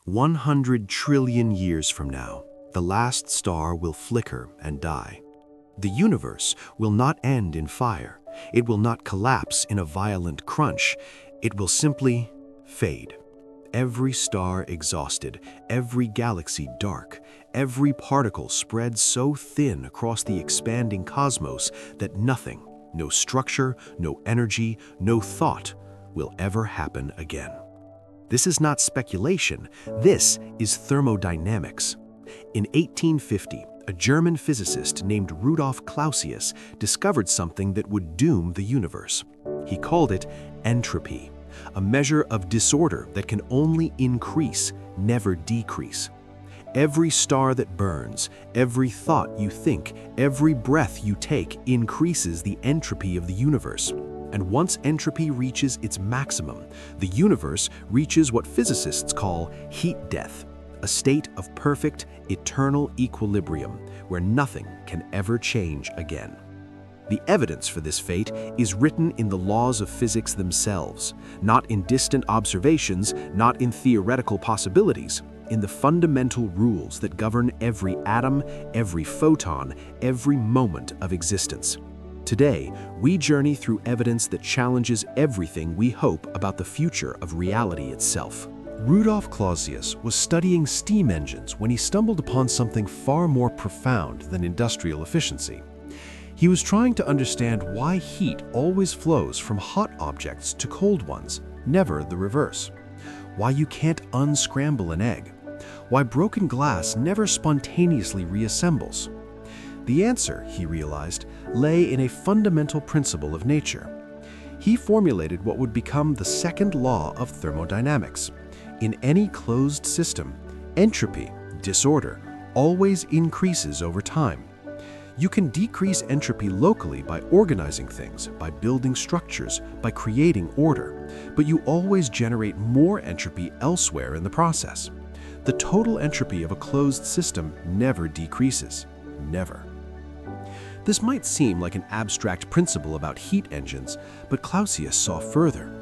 100 trillion years from now, the last star will flicker and die. The universe will not end in fire. It will not collapse in a violent crunch. It will simply fade. Every star exhausted, every galaxy dark, every particle spread so thin across the expanding cosmos that nothing, no structure, no energy, no thought, will ever happen again. This is not speculation, this is thermodynamics. In 1850, a German physicist named Rudolf Clausius discovered something that would doom the universe. He called it entropy, a measure of disorder that can only increase, never decrease. Every star that burns, every thought you think, every breath you take increases the entropy of the universe. And once entropy reaches its maximum, the universe reaches what physicists call heat death, a state of perfect, eternal equilibrium where nothing can ever change again. The evidence for this fate is written in the laws of physics themselves, not in distant observations, not in theoretical possibilities, in the fundamental rules that govern every atom, every photon, every moment of existence. Today, we journey through evidence that challenges everything we hope about the future of reality itself. Rudolf Clausius was studying steam engines when he stumbled upon something far more profound than industrial efficiency. He was trying to understand why heat always flows from hot objects to cold ones, never the reverse. Why you can't unscramble an egg. Why broken glass never spontaneously reassembles. The answer, he realized, lay in a fundamental principle of nature. He formulated what would become the second law of thermodynamics. In any closed system, entropy, disorder, always increases over time. You can decrease entropy locally by organizing things, by building structures, by creating order, but you always generate more entropy elsewhere in the process. The total entropy of a closed system never decreases. Never. This might seem like an abstract principle about heat engines, but Clausius saw further.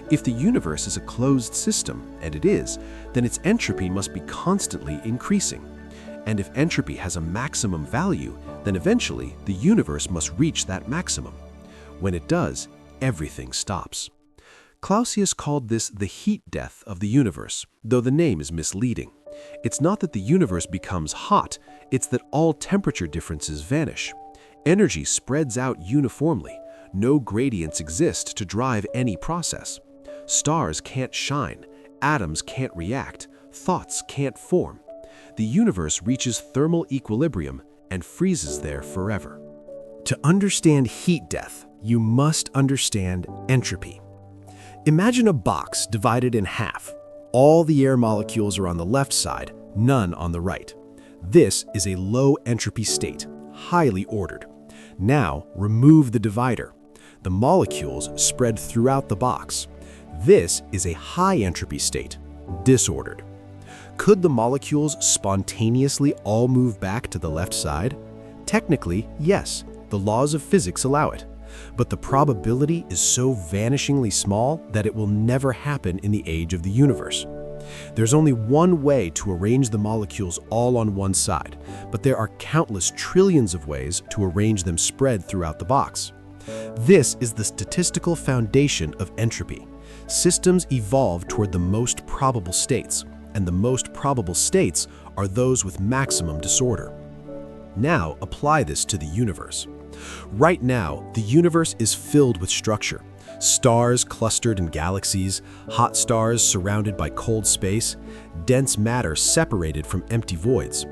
If the universe is a closed system, and it is, then its entropy must be constantly increasing. And if entropy has a maximum value, then eventually the universe must reach that maximum. When it does, everything stops. Clausius called this the heat death of the universe, though the name is misleading. It's not that the universe becomes hot, it's that all temperature differences vanish. Energy spreads out uniformly. No gradients exist to drive any process. Stars can't shine, atoms can't react, thoughts can't form. The universe reaches thermal equilibrium and freezes there forever. To understand heat death, you must understand entropy. Imagine a box divided in half. All the air molecules are on the left side, none on the right. This is a low entropy state, highly ordered. Now, remove the divider. The molecules spread throughout the box. This is a high entropy state, disordered. Could the molecules spontaneously all move back to the left side? Technically, yes, the laws of physics allow it. But the probability is so vanishingly small that it will never happen in the age of the universe. There's only one way to arrange the molecules all on one side, but there are countless trillions of ways to arrange them spread throughout the box. This is the statistical foundation of entropy. Systems evolve toward the most probable states, and the most probable states are those with maximum disorder. Now apply this to the universe. Right now, the universe is filled with structure. Stars clustered in galaxies, hot stars surrounded by cold space, dense matter separated from empty voids.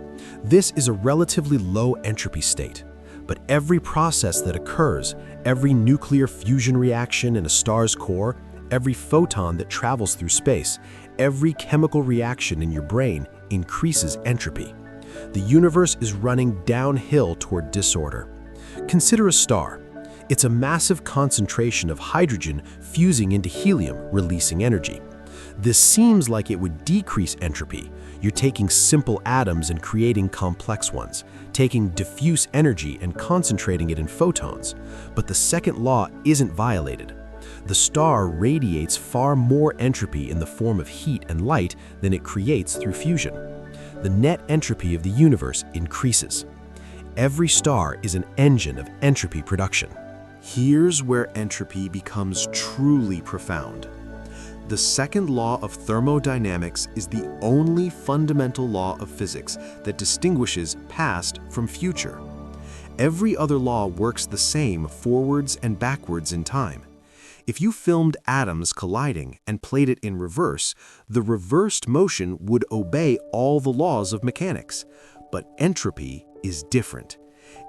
This is a relatively low entropy state. But every process that occurs, every nuclear fusion reaction in a star's core, every photon that travels through space, every chemical reaction in your brain increases entropy. The universe is running downhill toward disorder. Consider a star. It's a massive concentration of hydrogen fusing into helium, releasing energy. This seems like it would decrease entropy. You're taking simple atoms and creating complex ones, taking diffuse energy and concentrating it in photons. But the second law isn't violated. The star radiates far more entropy in the form of heat and light than it creates through fusion. The net entropy of the universe increases. Every star is an engine of entropy production. Here's where entropy becomes truly profound. The second law of thermodynamics is the only fundamental law of physics that distinguishes past from future. Every other law works the same forwards and backwards in time. If you filmed atoms colliding and played it in reverse, the reversed motion would obey all the laws of mechanics. But entropy is different.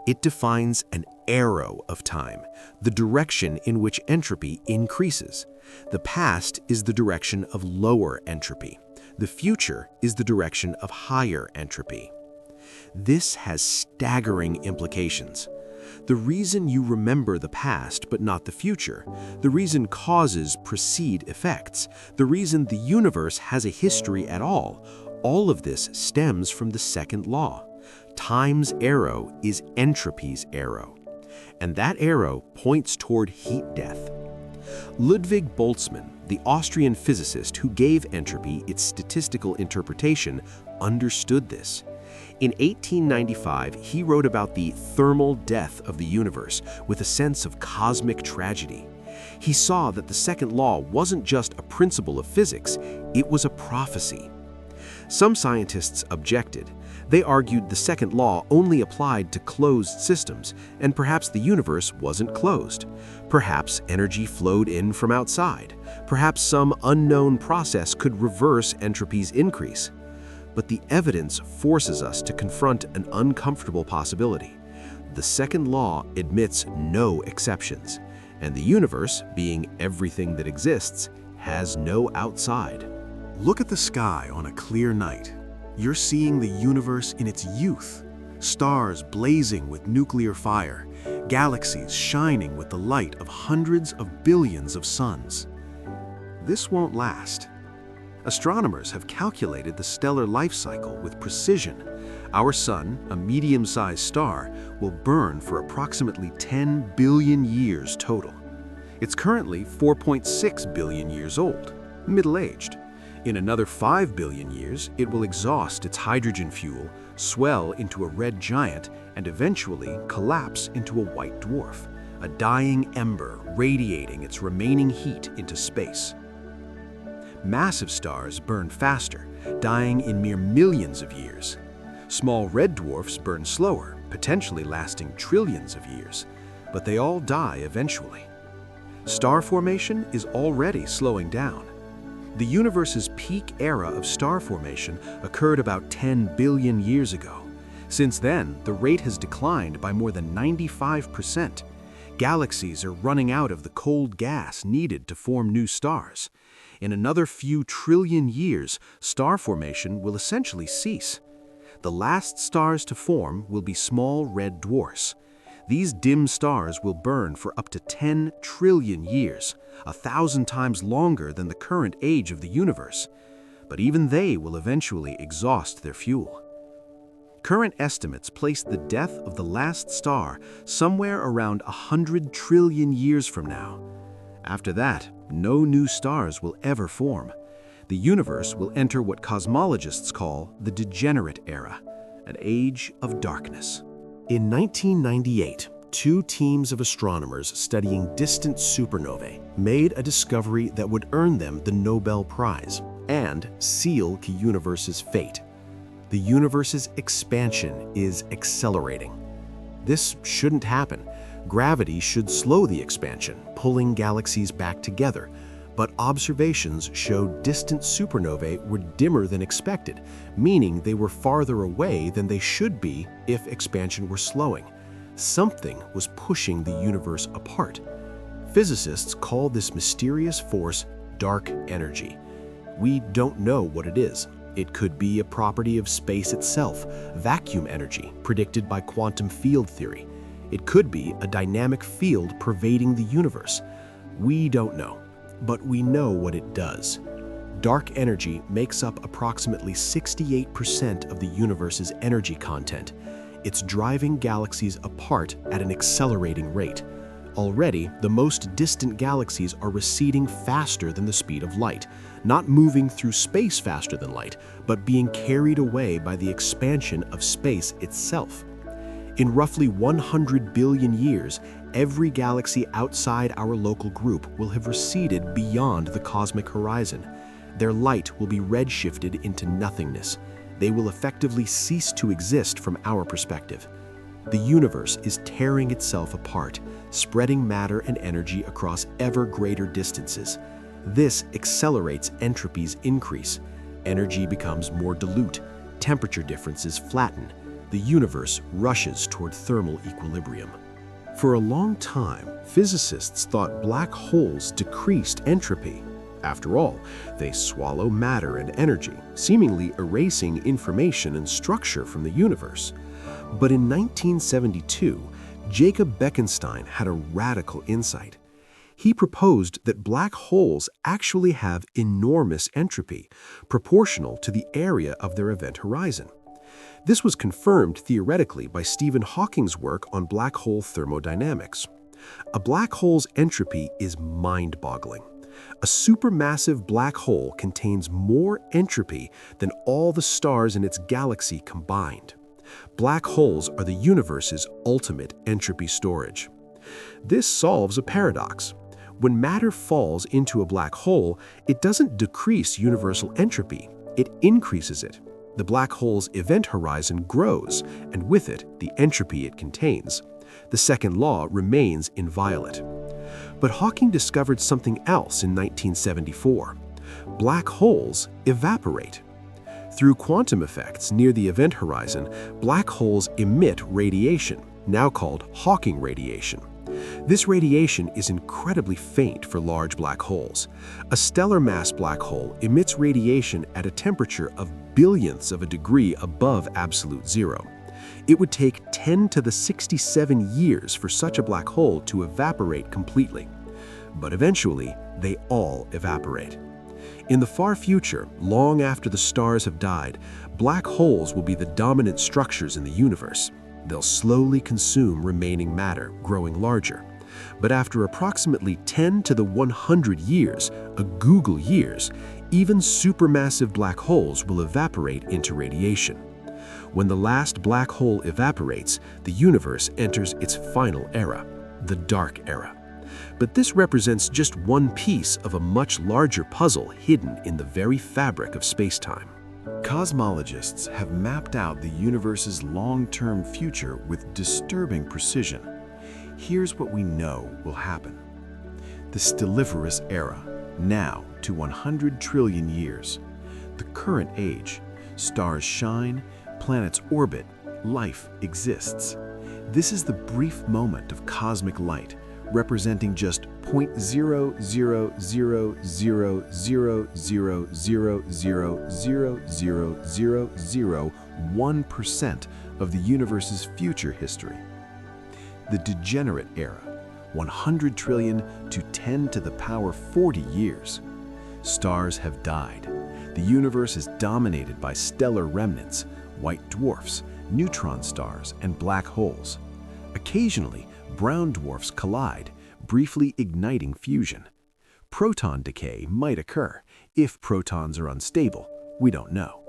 It defines an arrow of time, the direction in which entropy increases. The past is the direction of lower entropy. The future is the direction of higher entropy. This has staggering implications. The reason you remember the past but not the future, the reason causes precede effects, the reason the universe has a history at all of this stems from the second law. Time's arrow is entropy's arrow, and that arrow points toward heat death. Ludwig Boltzmann, the Austrian physicist who gave entropy its statistical interpretation, understood this. In 1895, he wrote about the thermal death of the universe with a sense of cosmic tragedy. He saw that the second law wasn't just a principle of physics, it was a prophecy. Some scientists objected. They argued the second law only applied to closed systems, and perhaps the universe wasn't closed. Perhaps energy flowed in from outside. Perhaps some unknown process could reverse entropy's increase. But the evidence forces us to confront an uncomfortable possibility. The second law admits no exceptions, and the universe, being everything that exists, has no outside. Look at the sky on a clear night. You're seeing the universe in its youth. Stars blazing with nuclear fire, galaxies shining with the light of hundreds of billions of suns. This won't last. Astronomers have calculated the stellar life cycle with precision. Our sun, a medium-sized star, will burn for approximately 10 billion years total. It's currently 4.6 billion years old, middle-aged. In another 5 billion years, it will exhaust its hydrogen fuel, swell into a red giant, and eventually collapse into a white dwarf, a dying ember radiating its remaining heat into space. Massive stars burn faster, dying in mere millions of years. Small red dwarfs burn slower, potentially lasting trillions of years, but they all die eventually. Star formation is already slowing down. The universe's peak era of star formation occurred about 10 billion years ago. Since then, the rate has declined by more than 95%. Galaxies are running out of the cold gas needed to form new stars. In another few trillion years, star formation will essentially cease. The last stars to form will be small red dwarfs. These dim stars will burn for up to 10 trillion years, 1,000 times longer than the current age of the universe. But even they will eventually exhaust their fuel. Current estimates place the death of the last star somewhere around 100 trillion years from now. After that, no new stars will ever form. The universe will enter what cosmologists call the degenerate era, an age of darkness. In 1998, two teams of astronomers studying distant supernovae made a discovery that would earn them the Nobel Prize and seal the universe's fate. The universe's expansion is accelerating. This shouldn't happen. Gravity should slow the expansion, pulling galaxies back together. But observations showed distant supernovae were dimmer than expected, meaning they were farther away than they should be if expansion were slowing. Something was pushing the universe apart. Physicists call this mysterious force dark energy. We don't know what it is. It could be a property of space itself, vacuum energy, predicted by quantum field theory. It could be a dynamic field pervading the universe. We don't know. But we know what it does. Dark energy makes up approximately 68% of the universe's energy content. It's driving galaxies apart at an accelerating rate. Already, the most distant galaxies are receding faster than the speed of light, not moving through space faster than light, but being carried away by the expansion of space itself. In roughly 100 billion years, every galaxy outside our local group will have receded beyond the cosmic horizon. Their light will be redshifted into nothingness. They will effectively cease to exist from our perspective. The universe is tearing itself apart, spreading matter and energy across ever greater distances. This accelerates entropy's increase. Energy becomes more dilute, temperature differences flatten. The universe rushes toward thermal equilibrium. For a long time, physicists thought black holes decreased entropy. After all, they swallow matter and energy, seemingly erasing information and structure from the universe. But in 1972, Jacob Bekenstein had a radical insight. He proposed that black holes actually have enormous entropy, proportional to the area of their event horizon. This was confirmed theoretically by Stephen Hawking's work on black hole thermodynamics. A black hole's entropy is mind-boggling. A supermassive black hole contains more entropy than all the stars in its galaxy combined. Black holes are the universe's ultimate entropy storage. This solves a paradox. When matter falls into a black hole, it doesn't decrease universal entropy, it increases it. The black hole's event horizon grows, and with it, the entropy it contains. The second law remains inviolate. But Hawking discovered something else in 1974. Black holes evaporate. Through quantum effects near the event horizon, black holes emit radiation, now called Hawking radiation. This radiation is incredibly faint for large black holes. A stellar mass black hole emits radiation at a temperature of billionths of a degree above absolute zero. It would take 10 to the 67 years for such a black hole to evaporate completely. But eventually, they all evaporate. In the far future, long after the stars have died, black holes will be the dominant structures in the universe. They'll slowly consume remaining matter, growing larger. But after approximately 10 to the 100 years, a googol years, even supermassive black holes will evaporate into radiation. When the last black hole evaporates, the universe enters its final era, the dark era. But this represents just one piece of a much larger puzzle hidden in the very fabric of space-time. Cosmologists have mapped out the universe's long-term future with disturbing precision. Here's what we know will happen. The Stelliferous Era, now to 100 trillion years. The current age. Stars shine, planets orbit, life exists. This is the brief moment of cosmic light, representing just 0.000000000001% of the universe's future history. The Degenerate Era, 100 trillion to 10 to the power 40 years. Stars have died. The universe is dominated by stellar remnants, white dwarfs, neutron stars, and black holes. Occasionally, brown dwarfs collide, briefly igniting fusion. Proton decay might occur. If protons are unstable, we don't know.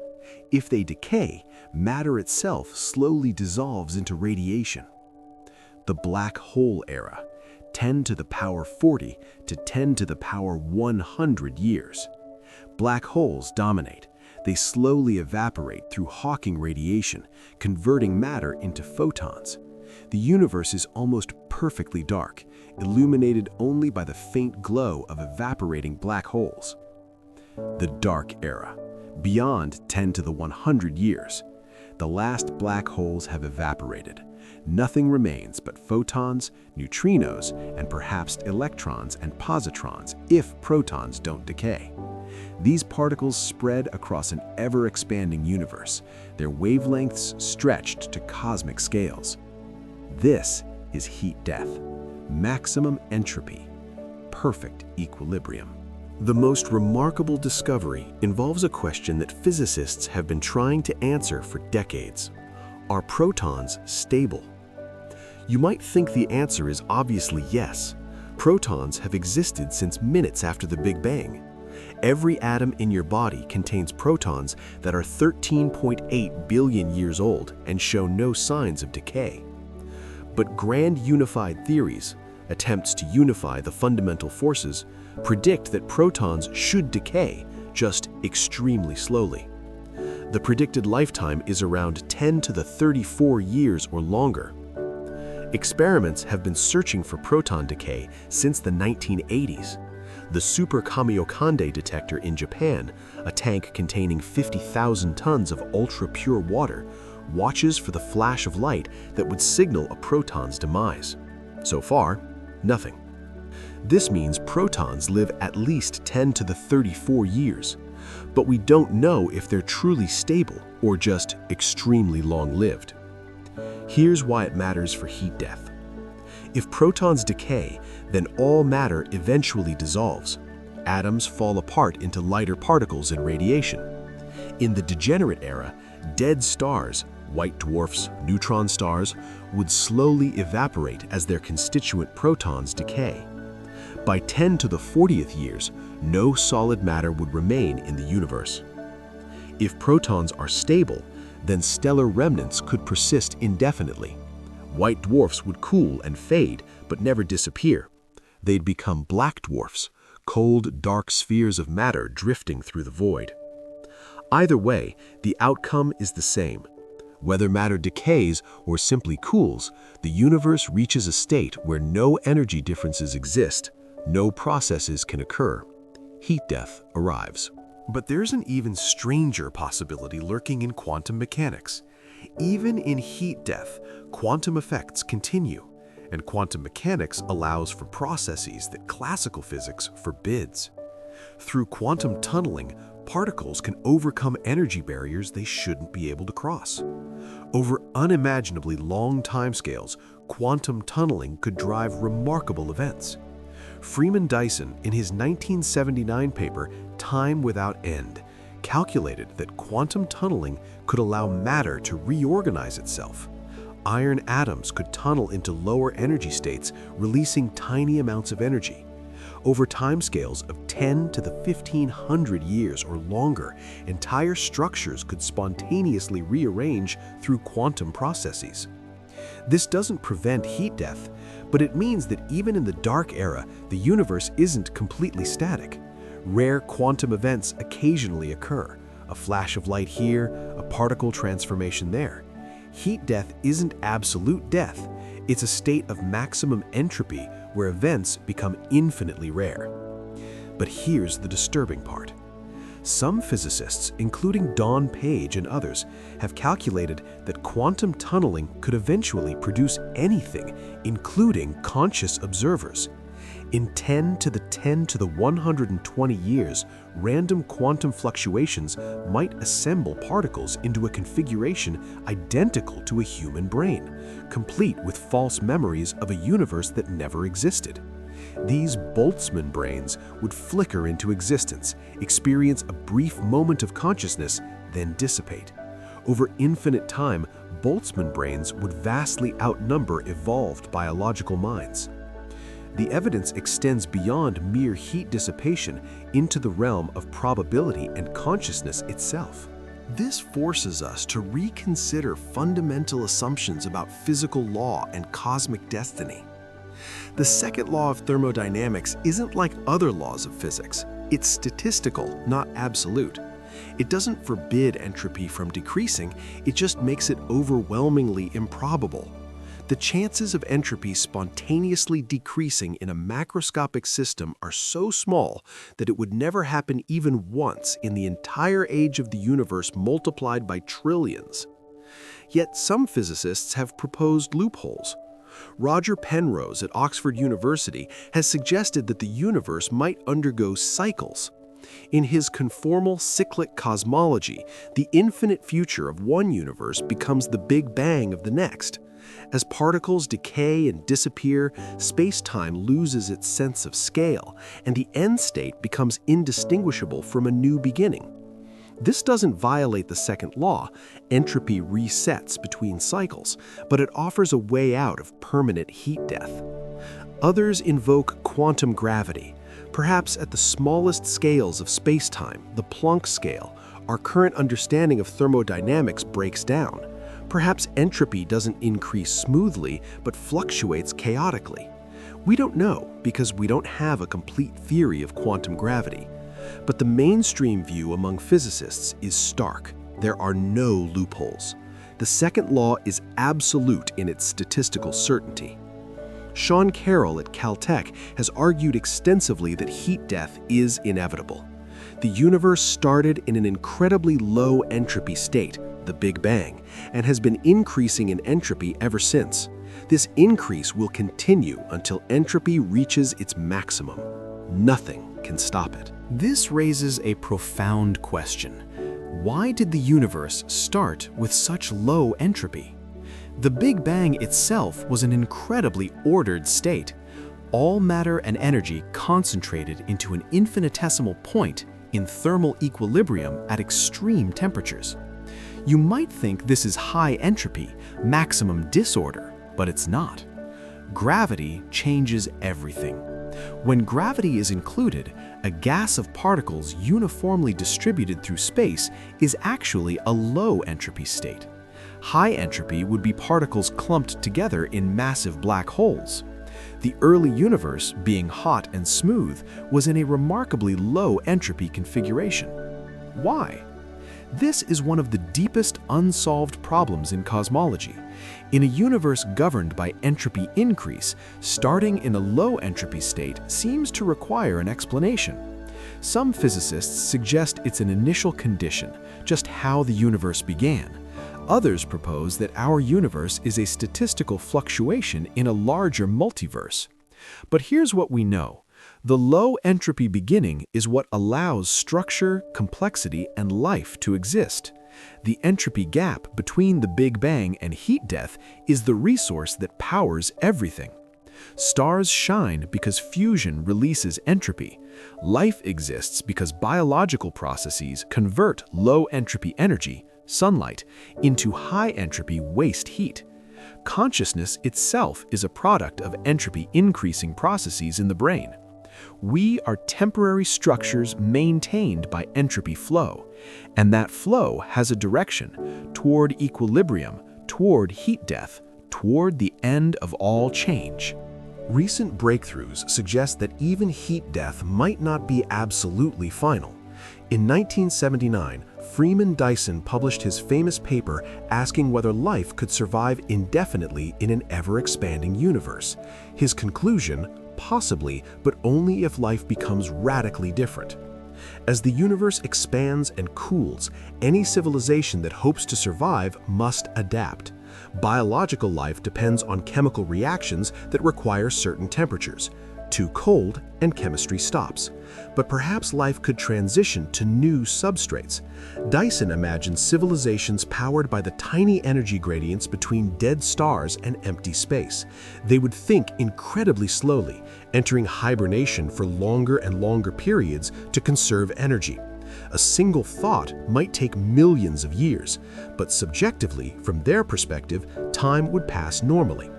If they decay, matter itself slowly dissolves into radiation. The Black Hole Era, 10 to the power 40 to 10 to the power 100 years. Black holes dominate. They slowly evaporate through Hawking radiation, converting matter into photons. The universe is almost perfectly dark, illuminated only by the faint glow of evaporating black holes. The Dark Era, beyond 10 to the 100 years. The last black holes have evaporated. Nothing remains but photons, neutrinos, and perhaps electrons and positrons if protons don't decay. These particles spread across an ever-expanding universe, their wavelengths stretched to cosmic scales. This is heat death, maximum entropy, perfect equilibrium. The most remarkable discovery involves a question that physicists have been trying to answer for decades. Are protons stable? You might think the answer is obviously yes. Protons have existed since minutes after the Big Bang. Every atom in your body contains protons that are 13.8 billion years old and show no signs of decay. But grand unified theories, attempts to unify the fundamental forces, predict that protons should decay, just extremely slowly. The predicted lifetime is around 10 to the 34 years or longer. Experiments have been searching for proton decay since the 1980s. The Super Kamiokande detector in Japan, a tank containing 50,000 tons of ultra-pure water, watches for the flash of light that would signal a proton's demise. So far, nothing. This means protons live at least 10 to the 34 years, but we don't know if they're truly stable or just extremely long-lived. Here's why it matters for heat death. If protons decay, then all matter eventually dissolves. Atoms fall apart into lighter particles and radiation. In the degenerate era, dead stars, white dwarfs, neutron stars, would slowly evaporate as their constituent protons decay. By 10 to the 40th years, no solid matter would remain in the universe. If protons are stable, then stellar remnants could persist indefinitely. White dwarfs would cool and fade, but never disappear. They'd become black dwarfs, cold, dark spheres of matter drifting through the void. Either way, the outcome is the same. Whether matter decays or simply cools, the universe reaches a state where no energy differences exist, no processes can occur. Heat death arrives. But there's an even stranger possibility lurking in quantum mechanics. Even in heat death, quantum effects continue, and quantum mechanics allows for processes that classical physics forbids. Through quantum tunneling, particles can overcome energy barriers they shouldn't be able to cross. Over unimaginably long timescales, quantum tunneling could drive remarkable events. Freeman Dyson, in his 1979 paper, Time Without End, calculated that quantum tunneling could allow matter to reorganize itself. Iron atoms could tunnel into lower energy states, releasing tiny amounts of energy. Over timescales of 10 to the 1500 years or longer, entire structures could spontaneously rearrange through quantum processes. This doesn't prevent heat death, but it means that even in the dark era, the universe isn't completely static. Rare quantum events occasionally occur, a flash of light here, a particle transformation there. Heat death isn't absolute death, it's a state of maximum entropy where events become infinitely rare. But here's the disturbing part. Some physicists, including Don Page and others, have calculated that quantum tunneling could eventually produce anything, including conscious observers. In 10 to the 10 to the 120 years, random quantum fluctuations might assemble particles into a configuration identical to a human brain, complete with false memories of a universe that never existed. These Boltzmann brains would flicker into existence, experience a brief moment of consciousness, then dissipate. Over infinite time, Boltzmann brains would vastly outnumber evolved biological minds. The evidence extends beyond mere heat dissipation into the realm of probability and consciousness itself. This forces us to reconsider fundamental assumptions about physical law and cosmic destiny. The second law of thermodynamics isn't like other laws of physics. It's statistical, not absolute. It doesn't forbid entropy from decreasing, it just makes it overwhelmingly improbable. The chances of entropy spontaneously decreasing in a macroscopic system are so small that it would never happen even once in the entire age of the universe multiplied by trillions. Yet some physicists have proposed loopholes. Roger Penrose at Oxford University has suggested that the universe might undergo cycles. In his conformal cyclic cosmology, the infinite future of one universe becomes the Big Bang of the next. As particles decay and disappear, space-time loses its sense of scale, and the end state becomes indistinguishable from a new beginning. This doesn't violate the second law, entropy resets between cycles, but it offers a way out of permanent heat death. Others invoke quantum gravity. Perhaps at the smallest scales of space-time, the Planck scale, our current understanding of thermodynamics breaks down. Perhaps entropy doesn't increase smoothly, but fluctuates chaotically. We don't know because we don't have a complete theory of quantum gravity. But the mainstream view among physicists is stark. There are no loopholes. The second law is absolute in its statistical certainty. Sean Carroll at Caltech has argued extensively that heat death is inevitable. The universe started in an incredibly low entropy state, the Big Bang, and has been increasing in entropy ever since. This increase will continue until entropy reaches its maximum. Nothing can stop it. This raises a profound question. Why did the universe start with such low entropy? The Big Bang itself was an incredibly ordered state. All matter and energy concentrated into an infinitesimal point in thermal equilibrium at extreme temperatures. You might think this is high entropy, maximum disorder, but it's not. Gravity changes everything. When gravity is included, a gas of particles uniformly distributed through space is actually a low entropy state. High entropy would be particles clumped together in massive black holes. The early universe, being hot and smooth, was in a remarkably low entropy configuration. Why? This is one of the deepest unsolved problems in cosmology. In a universe governed by entropy increase, starting in a low entropy state seems to require an explanation. Some physicists suggest it's an initial condition, just how the universe began. Others propose that our universe is a statistical fluctuation in a larger multiverse. But here's what we know. The low entropy beginning is what allows structure, complexity, and life to exist. The entropy gap between the Big Bang and heat death is the resource that powers everything. Stars shine because fusion releases entropy. Life exists because biological processes convert low entropy energy, sunlight, into high entropy waste heat. Consciousness itself is a product of entropy increasing processes in the brain. We are temporary structures maintained by entropy flow, and that flow has a direction toward equilibrium, toward heat death, toward the end of all change. Recent breakthroughs suggest that even heat death might not be absolutely final. In 1979, Freeman Dyson published his famous paper asking whether life could survive indefinitely in an ever-expanding universe. His conclusion: possibly, but only if life becomes radically different. As the universe expands and cools, any civilization that hopes to survive must adapt. Biological life depends on chemical reactions that require certain temperatures. Too cold, and chemistry stops. But perhaps life could transition to new substrates. Dyson imagines civilizations powered by the tiny energy gradients between dead stars and empty space. They would think incredibly slowly, entering hibernation for longer and longer periods to conserve energy. A single thought might take millions of years, but subjectively, from their perspective, time would pass normally.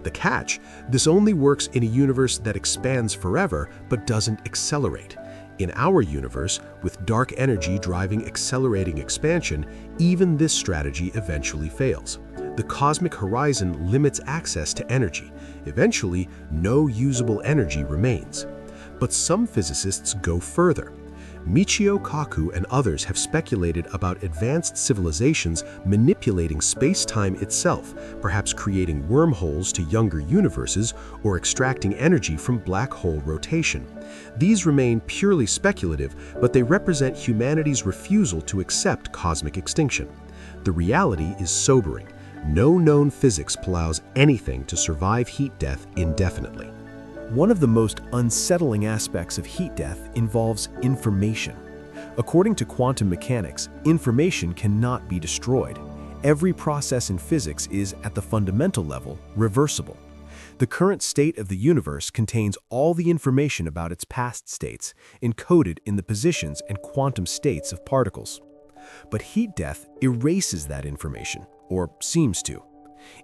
The catch: this only works in a universe that expands forever but doesn't accelerate. In our universe, with dark energy driving accelerating expansion, even this strategy eventually fails. The cosmic horizon limits access to energy. Eventually, no usable energy remains. But some physicists go further. Michio Kaku and others have speculated about advanced civilizations manipulating space-time itself, perhaps creating wormholes to younger universes or extracting energy from black hole rotation. These remain purely speculative, but they represent humanity's refusal to accept cosmic extinction. The reality is sobering. No known physics allows anything to survive heat death indefinitely. One of the most unsettling aspects of heat death involves information. According to quantum mechanics, information cannot be destroyed. Every process in physics is, at the fundamental level, reversible. The current state of the universe contains all the information about its past states, encoded in the positions and quantum states of particles. But heat death erases that information, or seems to.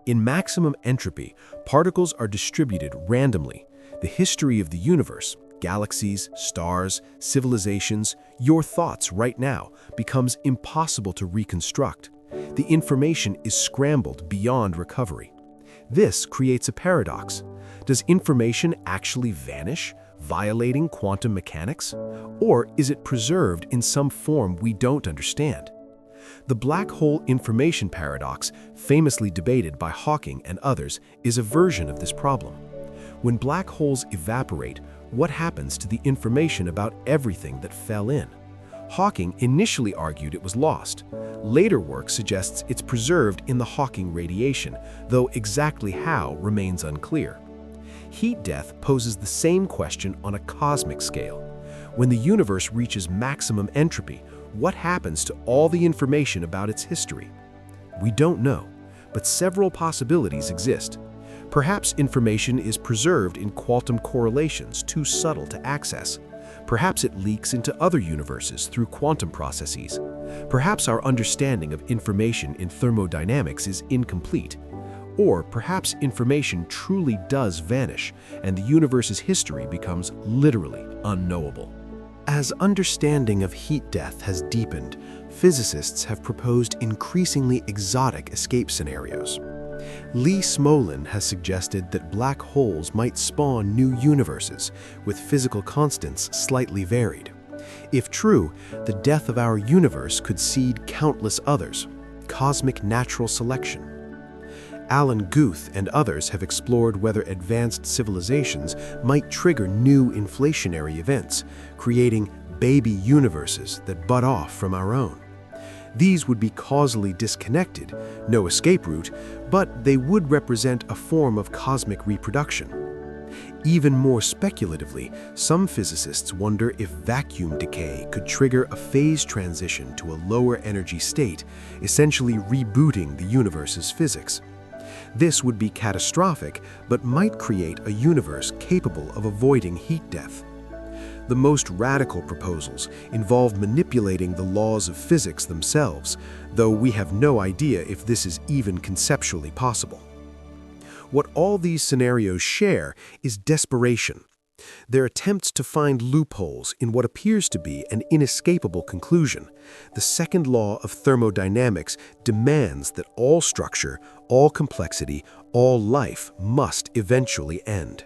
In maximum entropy, particles are distributed randomly. The history of the universe, galaxies, stars, civilizations, your thoughts right now, becomes impossible to reconstruct. The information is scrambled beyond recovery. This creates a paradox. Does information actually vanish, violating quantum mechanics? Or is it preserved in some form we don't understand? The black hole information paradox, famously debated by Hawking and others, is a version of this problem. When black holes evaporate, what happens to the information about everything that fell in? Hawking initially argued it was lost. Later work suggests it's preserved in the Hawking radiation, though exactly how remains unclear. Heat death poses the same question on a cosmic scale. When the universe reaches maximum entropy, what happens to all the information about its history? We don't know, but several possibilities exist. Perhaps information is preserved in quantum correlations too subtle to access. Perhaps it leaks into other universes through quantum processes. Perhaps our understanding of information in thermodynamics is incomplete. Or perhaps information truly does vanish, and the universe's history becomes literally unknowable. As understanding of heat death has deepened, physicists have proposed increasingly exotic escape scenarios. Lee Smolin has suggested that black holes might spawn new universes, with physical constants slightly varied. If true, the death of our universe could seed countless others, cosmic natural selection. Alan Guth and others have explored whether advanced civilizations might trigger new inflationary events, creating baby universes that butt off from our own. These would be causally disconnected, no escape route, but they would represent a form of cosmic reproduction. Even more speculatively, some physicists wonder if vacuum decay could trigger a phase transition to a lower energy state, essentially rebooting the universe's physics. This would be catastrophic, but might create a universe capable of avoiding heat death. The most radical proposals involve manipulating the laws of physics themselves, though we have no idea if this is even conceptually possible. What all these scenarios share is desperation. Their attempts to find loopholes in what appears to be an inescapable conclusion. The second law of thermodynamics demands that all structure, all complexity, all life must eventually end.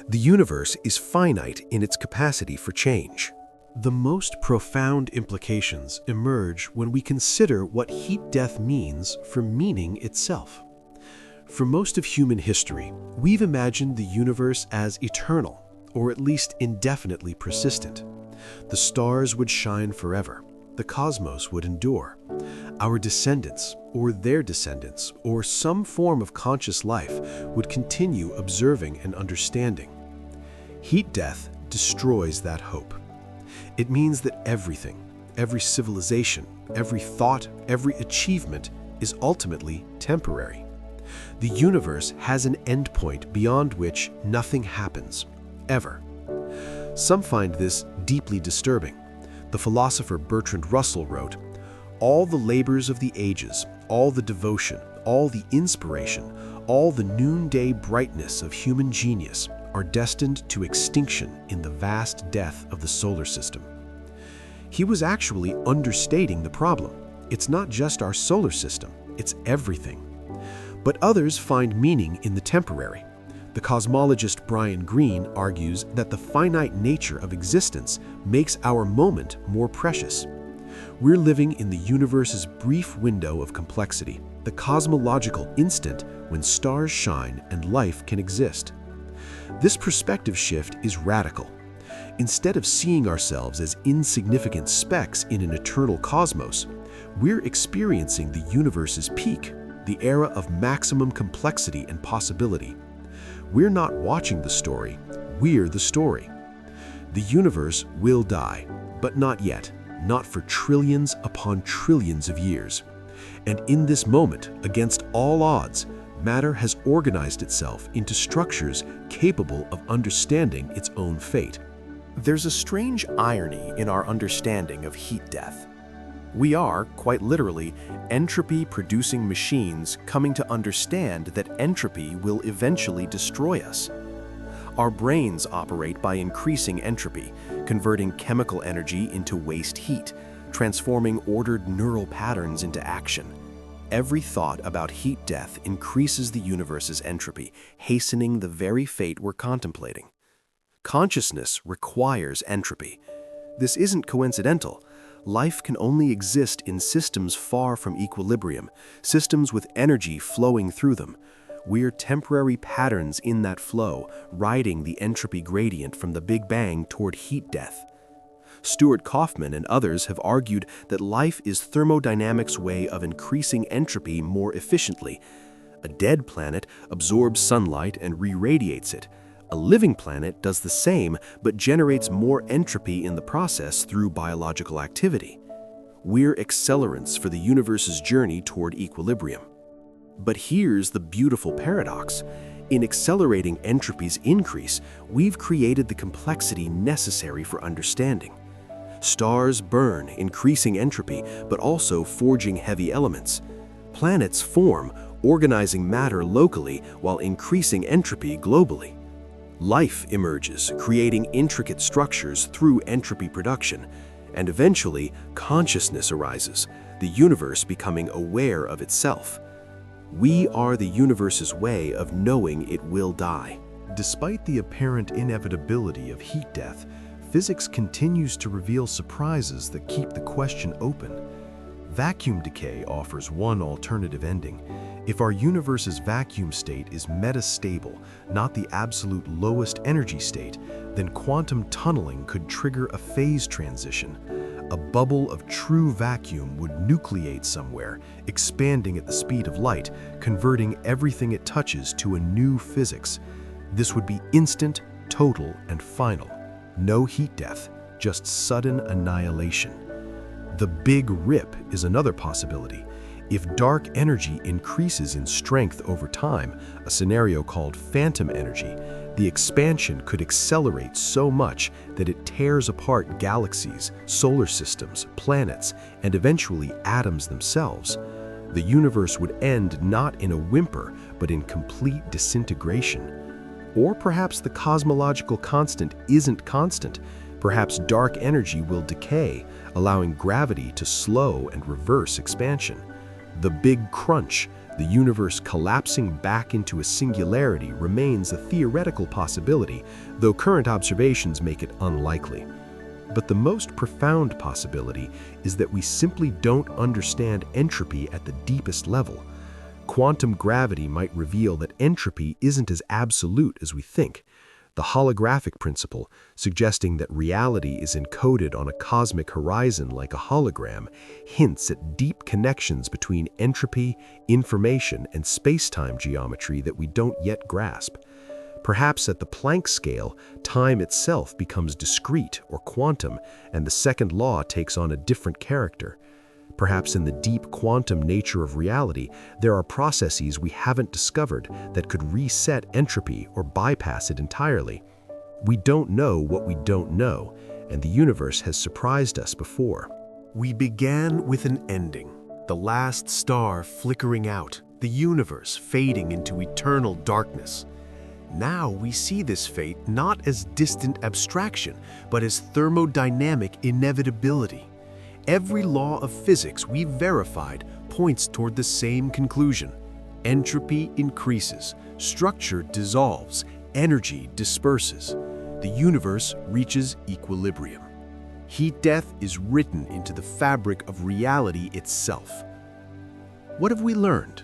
The universe is finite in its capacity for change. The most profound implications emerge when we consider what heat death means for meaning itself. For most of human history, we've imagined the universe as eternal, or at least indefinitely persistent. The stars would shine forever. The cosmos would endure. Our descendants, or their descendants, or some form of conscious life would continue observing and understanding. Heat death destroys that hope. It means that everything, every civilization, every thought, every achievement is ultimately temporary. The universe has an endpoint beyond which nothing happens, ever. Some find this deeply disturbing. The philosopher Bertrand Russell wrote, "All the labors of the ages, all the devotion, all the inspiration, all the noonday brightness of human genius are destined to extinction in the vast death of the solar system." He was actually understating the problem. It's not just our solar system, it's everything. But others find meaning in the temporary. The cosmologist Brian Greene argues that the finite nature of existence makes our moment more precious. We're living in the universe's brief window of complexity, the cosmological instant when stars shine and life can exist. This perspective shift is radical. Instead of seeing ourselves as insignificant specks in an eternal cosmos, we're experiencing the universe's peak, the era of maximum complexity and possibility. We're not watching the story, we're the story. The universe will die, but not yet, not for trillions upon trillions of years. And in this moment, against all odds, matter has organized itself into structures capable of understanding its own fate. There's a strange irony in our understanding of heat death. We are, quite literally, entropy-producing machines coming to understand that entropy will eventually destroy us. Our brains operate by increasing entropy, converting chemical energy into waste heat, transforming ordered neural patterns into action. Every thought about heat death increases the universe's entropy, hastening the very fate we're contemplating. Consciousness requires entropy. This isn't coincidental. Life can only exist in systems far from equilibrium, systems with energy flowing through them. We're temporary patterns in that flow, riding the entropy gradient from the Big Bang toward heat death. Stuart Kauffman and others have argued that life is thermodynamics' way of increasing entropy more efficiently. A dead planet absorbs sunlight and re-radiates it. A living planet does the same, but generates more entropy in the process through biological activity. We're accelerants for the universe's journey toward equilibrium. But here's the beautiful paradox. In accelerating entropy's increase, we've created the complexity necessary for understanding. Stars burn, increasing entropy, but also forging heavy elements. Planets form, organizing matter locally while increasing entropy globally. Life emerges, creating intricate structures through entropy production, and eventually consciousness arises, the universe becoming aware of itself. We are the universe's way of knowing it will die. Despite the apparent inevitability of heat death, physics continues to reveal surprises that keep the question open. Vacuum decay offers one alternative ending. If our universe's vacuum state is metastable, not the absolute lowest energy state, then quantum tunneling could trigger a phase transition. A bubble of true vacuum would nucleate somewhere, expanding at the speed of light, converting everything it touches to a new physics. This would be instant, total, and final. No heat death, just sudden annihilation. The Big Rip is another possibility. If dark energy increases in strength over time, a scenario called phantom energy, the expansion could accelerate so much that it tears apart galaxies, solar systems, planets, and eventually atoms themselves. The universe would end not in a whimper, but in complete disintegration. Or perhaps the cosmological constant isn't constant. Perhaps dark energy will decay, allowing gravity to slow and reverse expansion. The Big Crunch, the universe collapsing back into a singularity, remains a theoretical possibility, though current observations make it unlikely. But the most profound possibility is that we simply don't understand entropy at the deepest level. Quantum gravity might reveal that entropy isn't as absolute as we think. The holographic principle, suggesting that reality is encoded on a cosmic horizon like a hologram, hints at deep connections between entropy, information, and space-time geometry that we don't yet grasp. Perhaps at the Planck scale, time itself becomes discrete or quantum, and the second law takes on a different character. Perhaps in the deep quantum nature of reality, there are processes we haven't discovered that could reset entropy or bypass it entirely. We don't know what we don't know, and the universe has surprised us before. We began with an ending, the last star flickering out, the universe fading into eternal darkness. Now we see this fate not as distant abstraction, but as thermodynamic inevitability. Every law of physics we've verified points toward the same conclusion. Entropy increases, structure dissolves, energy disperses. The universe reaches equilibrium. Heat death is written into the fabric of reality itself. What have we learned?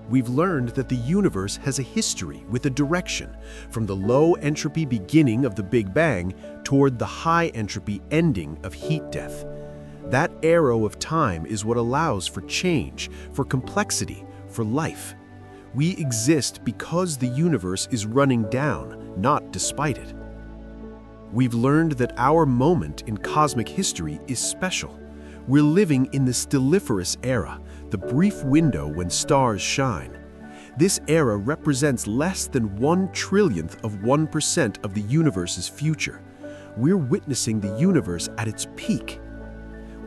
We've learned that the universe has a history with a direction, from the low entropy beginning of the Big Bang toward the high entropy ending of heat death. That arrow of time is what allows for change, for complexity, for life. We exist because the universe is running down, not despite it. We've learned that our moment in cosmic history is special. We're living in the stelliferous era, the brief window when stars shine. This era represents less than 1/1,000,000,000th of 1% of the universe's future. We're witnessing the universe at its peak.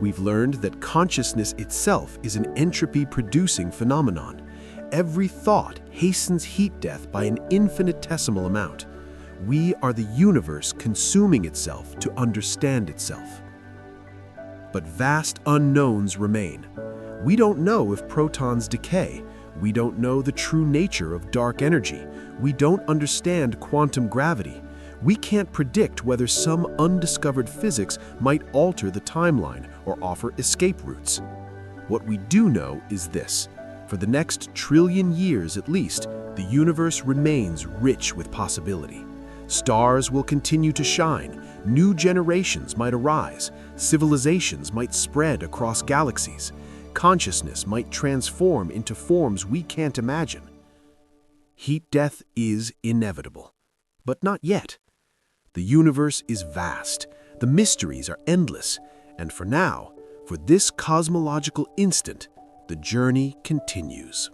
We've learned that consciousness itself is an entropy-producing phenomenon. Every thought hastens heat death by an infinitesimal amount. We are the universe consuming itself to understand itself. But vast unknowns remain. We don't know if protons decay. We don't know the true nature of dark energy. We don't understand quantum gravity. We can't predict whether some undiscovered physics might alter the timeline or offer escape routes. What we do know is this: for the next trillion years at least, the universe remains rich with possibility. Stars will continue to shine, new generations might arise, civilizations might spread across galaxies, consciousness might transform into forms we can't imagine. Heat death is inevitable, but not yet. The universe is vast, the mysteries are endless, and for now, for this cosmological instant, the journey continues.